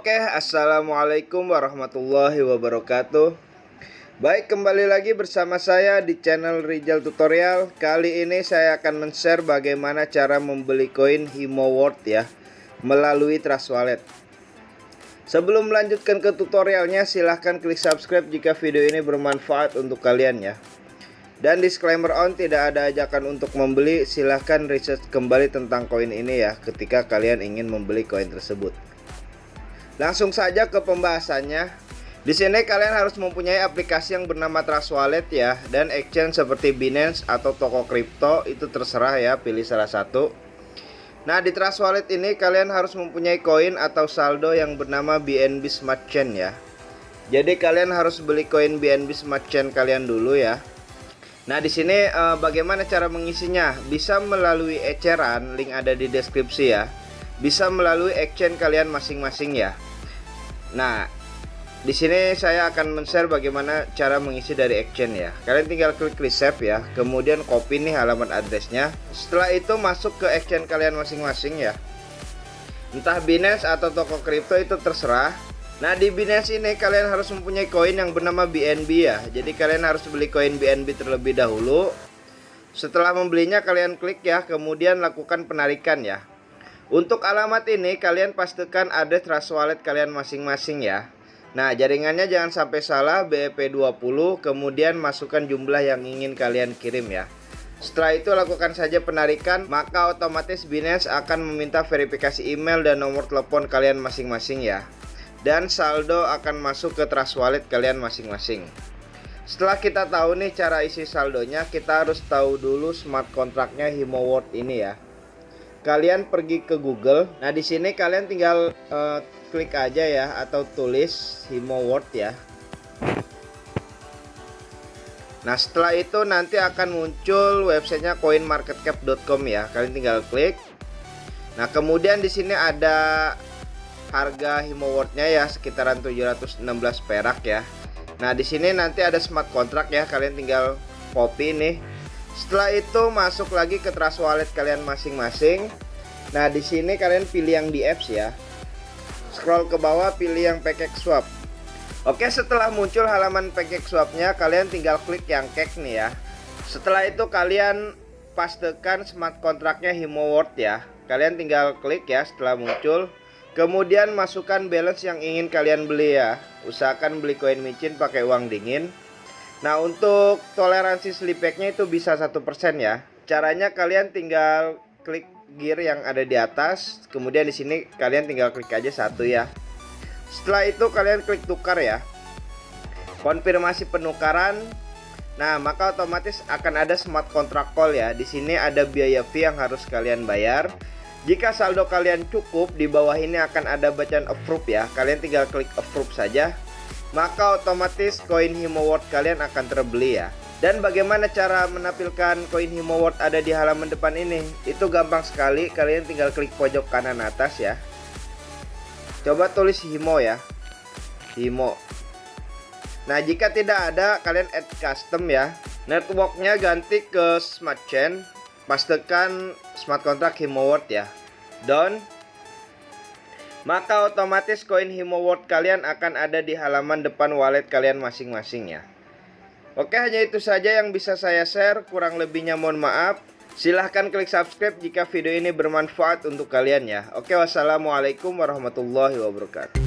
Oke, assalamualaikum warahmatullahi wabarakatuh. Baik, kembali lagi bersama saya di channel Rizal Tutorial. Kali ini saya akan men-share bagaimana cara membeli koin Himo World ya, melalui Trust Wallet. Sebelum melanjutkan ke tutorialnya, silahkan klik subscribe jika video ini bermanfaat untuk kalian ya. Dan disclaimer on, tidak ada ajakan untuk membeli. Silahkan research kembali tentang koin ini ya, ketika kalian ingin membeli koin tersebut. Langsung saja ke pembahasannya. Di sini kalian harus mempunyai aplikasi yang bernama Trust Wallet ya, dan exchange seperti Binance atau toko kripto, itu terserah ya, pilih salah satu. Nah, di Trust Wallet ini kalian harus mempunyai koin atau saldo yang bernama BNB Smart Chain ya. Jadi kalian harus beli koin BNB Smart Chain kalian dulu ya. Nah, di sini bagaimana cara mengisinya? Bisa melalui eceran, link ada di deskripsi ya. Bisa melalui exchange kalian masing-masing ya. Nah, di sini saya akan men-share bagaimana cara mengisi dari exchange ya. Kalian tinggal klik receipt ya, kemudian copy nih halaman addressnya. Setelah itu masuk ke exchange kalian masing-masing ya. Entah Binance atau toko kripto itu terserah. Nah, di Binance ini kalian harus mempunyai koin yang bernama BNB ya. Jadi kalian harus beli koin BNB terlebih dahulu. Setelah membelinya kalian klik ya, kemudian lakukan penarikan ya. Untuk alamat ini kalian pastikan ada Trust Wallet kalian masing-masing ya. Nah, jaringannya jangan sampai salah, BEP20, kemudian masukkan jumlah yang ingin kalian kirim ya. Setelah itu lakukan saja penarikan, maka otomatis Binance akan meminta verifikasi email dan nomor telepon kalian masing-masing ya. Dan saldo akan masuk ke Trust Wallet kalian masing-masing. Setelah kita tahu nih cara isi saldonya, kita harus tahu dulu smart contractnya Himo World ini ya. Kalian pergi ke Google. Nah, di sini kalian tinggal klik aja ya, atau tulis Himo World ya. Nah, setelah itu nanti akan muncul websitenya coinmarketcap.com ya. Kalian tinggal klik. Nah, kemudian di sini ada harga Himo World-nya ya, sekitaran 716 perak ya. Nah, di sini nanti ada smart contract ya. Kalian tinggal copy nih. Setelah itu masuk lagi ke Trust Wallet kalian masing-masing. Nah, di sini kalian pilih yang di apps ya. Scroll ke bawah, pilih yang Pancake Swap. Oke, setelah muncul halaman Pancake Swap-nya, kalian tinggal klik yang cake nih ya. Setelah itu kalian pastekan smart contract-nya Himo World ya. Kalian tinggal klik ya setelah muncul. Kemudian masukkan balance yang ingin kalian beli ya. Usahakan beli koin micin pakai uang dingin. Nah, untuk toleransi slipback-nya itu bisa 1% ya. Caranya kalian tinggal klik gear yang ada di atas, kemudian di sini kalian tinggal klik aja satu ya. Setelah itu kalian klik tukar ya. Konfirmasi penukaran. Nah, maka otomatis akan ada smart contract call ya. Di sini ada biaya fee yang harus kalian bayar. Jika saldo kalian cukup, di bawah ini akan ada bacaan approve ya. Kalian tinggal klik approve saja. Maka otomatis koin Himo World kalian akan terbeli ya. Dan bagaimana cara menampilkan koin Himo World ada di halaman depan ini? Itu gampang sekali, kalian tinggal klik pojok kanan atas ya. Coba tulis Himo ya, Himo. Nah, jika tidak ada, kalian add custom ya. Networknya ganti ke Smart Chain, pastikan smart contract Himo World ya. Done. Maka otomatis koin Himo World kalian akan ada di halaman depan wallet kalian masing-masing ya. Oke, hanya itu saja yang bisa saya share. Kurang lebihnya mohon maaf. Silahkan klik subscribe jika video ini bermanfaat untuk kalian ya. Oke, wassalamualaikum warahmatullahi wabarakatuh.